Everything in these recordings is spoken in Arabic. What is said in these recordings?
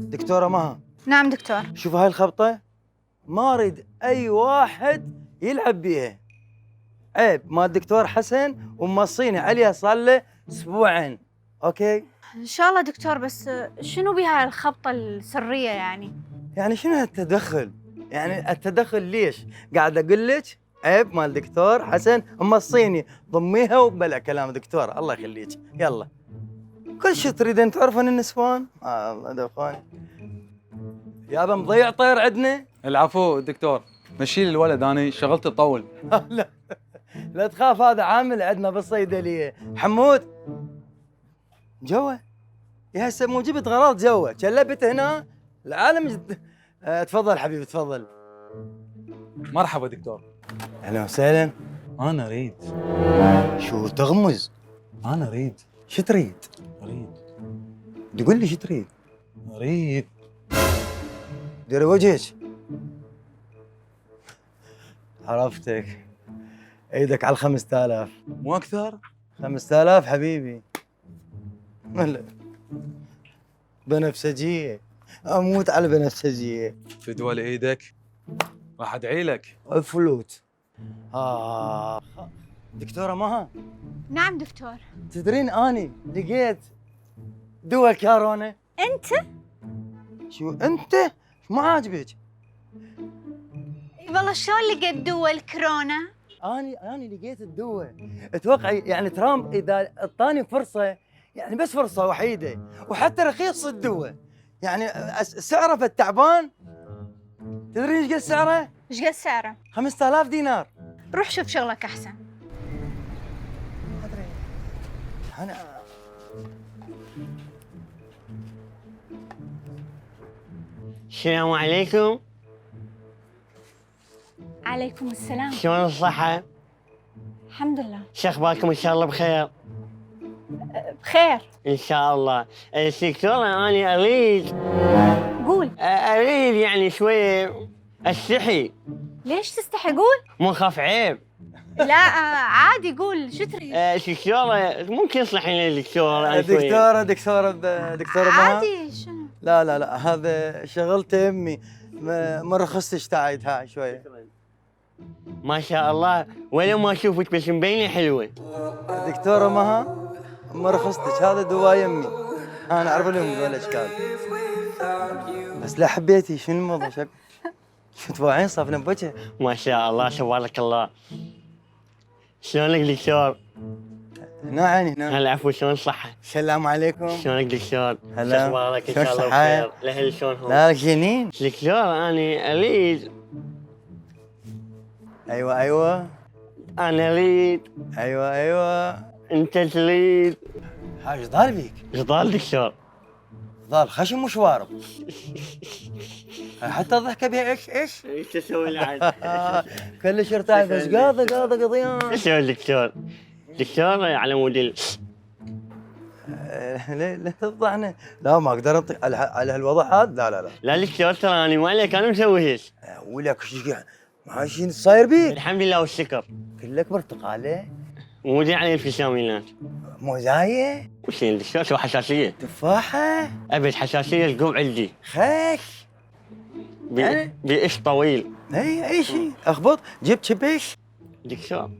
دكتورة مها، نعم دكتور. شوف هاي الخبطة، ما أريد أي واحد يلعب بيها. عيب، ما الدكتور حسن ومصيني عليها صار له أسبوعين. أوكي؟ إن شاء الله دكتور، بس شنو بها الخبطة السرية يعني؟ يعني شنو هالتدخل؟ يعني التدخل ليش؟ قاعد أقول لك عيب مال دكتور حسن مصيني، ضميها وبلع كلام دكتور، الله يخليك. يلا كل شيء تريدين تعرفون النسوان؟ الله دفاني. يابا مضيع طير عندنا. العفو دكتور، مشي لي الولد، انا شغلتي تطول. لا لا تخاف، هذا عامل عندنا بالصيدليه. حمود جوا، يا هسه مو جبت غراض جوا، كلبت هنا العالم تفضل حبيبي تفضل. مرحبا دكتور. اهلا وسهلا. انا اريد. شو تغمز؟ انا اريد. شو تريد؟ اريد. تقول لي شو تريد؟ اريد. ديري وجهك. عرفتك. ايدك على 5000. مو اكثر؟ 5000 حبيبي. هلا بنفسجيه، اموت على بنفسجيه. فدوى لايدك، راح ادعي لك. الفلوت. دكتورة مها، نعم دكتور. تدرين اني لقيت دواء كورونا. أنت؟ شو انت؟ ما عاجبك؟ والله شلون لقيت دوا الكورونا؟ اني لقيت الدواء. اتوقع يعني ترامب اذا اعطاني فرصه، يعني بس فرصه وحيده، وحتى رخيص الدواء، يعني سعره في التعبان. تدرين ايش قد سعره؟ ايش قد سعره؟ 5000 دينار. روح شوف شغلك أحسن. ادري انا. السلام عليكم. عليكم السلام. شلون الصحة؟ الحمد لله. شو اخباركم؟ ان شاء الله بخير. بخير. ان شاء الله. دكتورة انا اريد قول. يعني شوية استحي. ليش تستحي؟ قول. مو خاف عيب. لا عادي قول، شو تريد؟ دكتورة ممكن تصلحين لي دكتورة أنا شوية؟ دكتورة مها. عادي شنو؟ لا هذا شغلت امي، ما رخصتش تعايد هاي شويه. ما شاء الله، ولا ما اشوفك بس مبينة حلوة. دكتورة مها ما رخصتش، هذا دواء يمي، انا اعرف لهم ذول الاشكال. بس لا حبيتي شنو الموضوع؟ شو تباعين صافنا بوجه. ما شاء الله تبارك الله. شلونك دكتور؟ هنا عيني هنا. العفو، شلون الصحة؟ السلام عليكم. شلونك دكتور؟ هلا. شو اخبارك؟ ان شلون شاء الله الصحة؟ بخير. الاهل شلونهم؟ لا لك جنين. دكتور انا اريد. ايوه انا اريد. ايوه. انت تريد. هاي ايش ضال بيك؟ ايش ضال دكتور؟ ضال خشم وشوارب. حتى الضحكه بها ايش؟ ايش تسوي العاد؟ كلش ارتاح بس قاضي قضيان. ايش تسوي دكتور؟ دكتور على مود لا تفضحنا. لا ما اقدر انطي على هالوضع هذا. لا لا دكتور، ترى انا ما عليك، انا مسوي هيك. ولك ما شي صاير بيك؟ الحمد لله والشكر. كلك برتقاله. مو زين علي الفيتامينات. مو زايه. وش دكتور؟ شو حساسيه؟ تفاحه. ابد حساسيه تقوم عندي. خش. يعني؟ بإيش طويل. اي شيء اخبط. جبت شبيش دكتور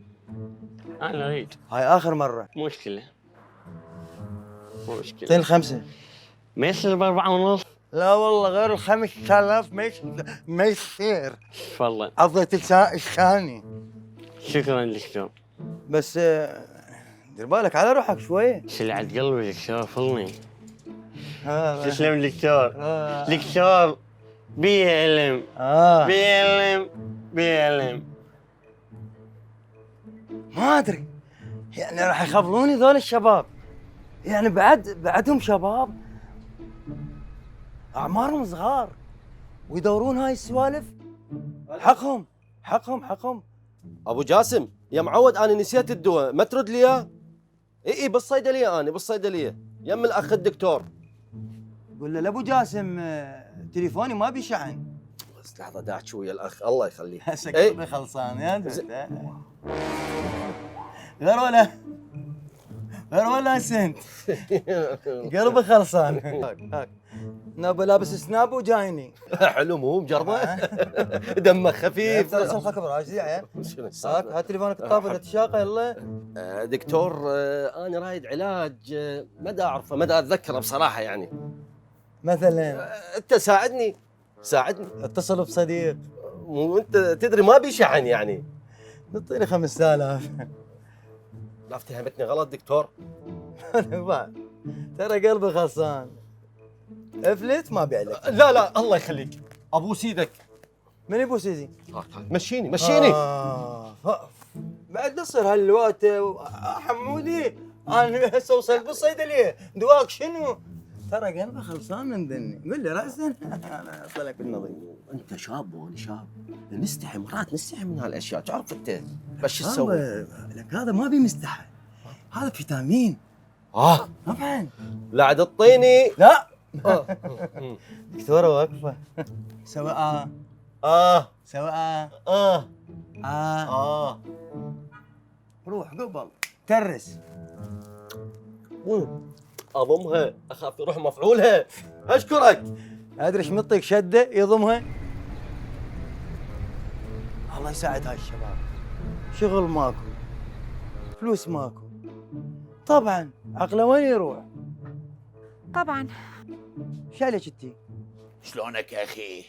انا اريد. هاي اخر مره. مو مشكله. اعطيني 5. ما يصير ب4.5؟ لا والله غير ال5000 ما يصير. تفضل. عضيت لساني. شكرا دكتور. بس دير بالك على روحك شويه. سلعة قلبي دكتور، فضني. آه. تسلم دكتور. آه. دكتور بيعلم. بيعلم. ما ادري، يعني راح يخبلوني ذول الشباب، يعني بعدهم شباب اعمارهم صغار ويدورون هاي السوالف. حقهم. ابو جاسم يا معود، انا نسيت الدواء، ما ترد لي اياه؟ اي بالصيدليه، انا بالصيدليه يم الاخ الدكتور. قول له لابو جاسم تليفوني ما بي شحن. بس لحظه داعش ويا الاخ الله يخليه. هسه قلبي خلصان يا غير ولا غير ولا سنت. قلبي خلصان. هاك نابا لابس سناب وجايني. حلو مو مجربه. دمه خفيف. ترى سلخك براش هاك هات تليفونك الطابه اللي تشاقه يلا. دكتور انا رايد علاج ما دا اعرفه ما دا اتذكره بصراحه يعني. مثلا انت ساعدني. اتصل بصديق. مو انت تدري ما بي شحن يعني. نعطيني 5000. لا افتهمتني غلط دكتور. ترى قلبي خلصان. افلت ما بيعلك. لا الله يخليك ابوس ايدك. من يبوس ايدي؟ مشيني بعد تصير هالوقت حمودي انا هسه وصلت بالصيدليه دواك شنو؟ ترى قلبي خلصان من ذني. قول لي راسا انا اصلك بالنظيف. انت شاب وانا شاب مرات نستحي من هالاشياء تعرف انت بس شو تسوي؟ لك هذا ما بي مستحى. هذا فيتامين. طبعا. لا عاد الطيني. لا دكتوره واقفه. سوي سوي روح قبل ترس. اضمها اخاف يروح مفعولها. اشكرك. ادري ايش مطيك شده يضمها. الله يساعد هاي الشباب. شغل ماكو، فلوس ماكو، طبعا عقله وين يروح؟ طبعا. ايش عليك انتي؟ شلونك يا اخي؟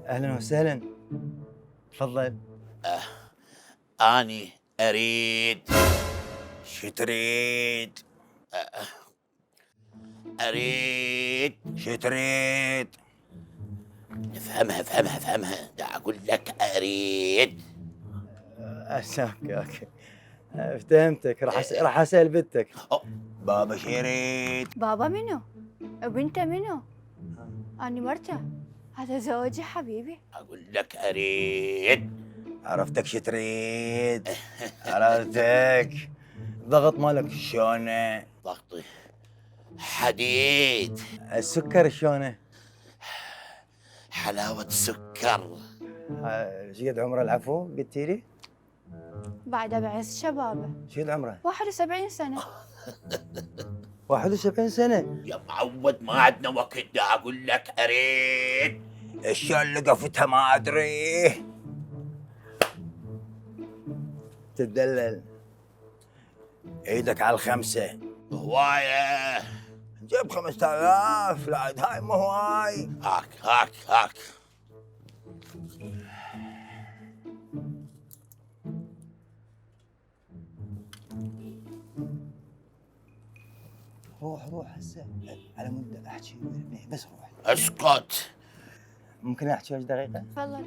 اهلا وسهلا. تفضل. اني اريد. شو تريد؟ اريد. شو تريد؟ افهمها دا اقول لك اريد. اوكي افتهمتك. راح اسال بنتك. بابا شو يريد؟ بابا منو؟ وبنته منو؟ أنا مرته. هذا زوجي حبيبي. اقول لك اريد. عرفتك شو تريد. عرفتك. ضغط مالك شلونه؟ ضغطي حديد. السكر شلونه؟ حلاوة سكر. ايش قد عمره العفو قلتي لي؟ بعده بعز شبابه. ايش قد عمره؟ 71 سنة. 71 سنة. يا معود ما عندنا وقت دا اقول لك اريد. الاشياء اللي قفتها ما ادري. تدلل. ايدك على الخمسة. هواية. جيب 5000. لا هاي مو هواي. هاك. روح هسه على مود احكي بس روح. اسكت. ممكن احكي وش دقيقة؟ تفضل.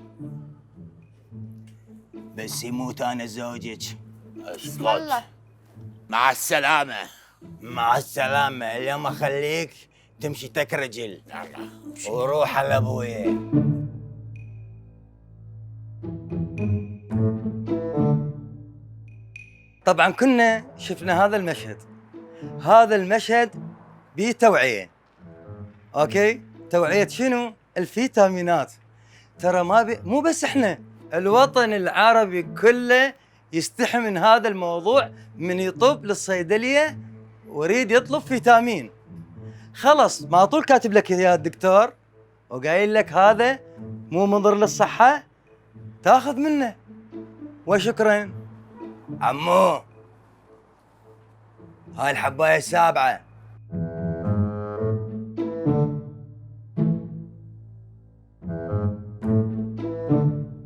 بس يموت انا زوجك. والله. مع السلامة. مع السلامة. اليوم اخليك تمشي تكرجل وروح على ابويا. طبعا كنا شفنا هذا المشهد. هذا المشهد بيه توعية. اوكي؟ توعية شنو؟ الفيتامينات. ترى مو بس احنا، الوطن العربي كله يستحي من هذا الموضوع. من يطب للصيدلية ويريد يطلب فيتامين، خلص ما طول كاتب لك يا الدكتور وقايل لك هذا مو مضر للصحة، تاخذ منه وشكرا. عمو هاي الحباية السابعة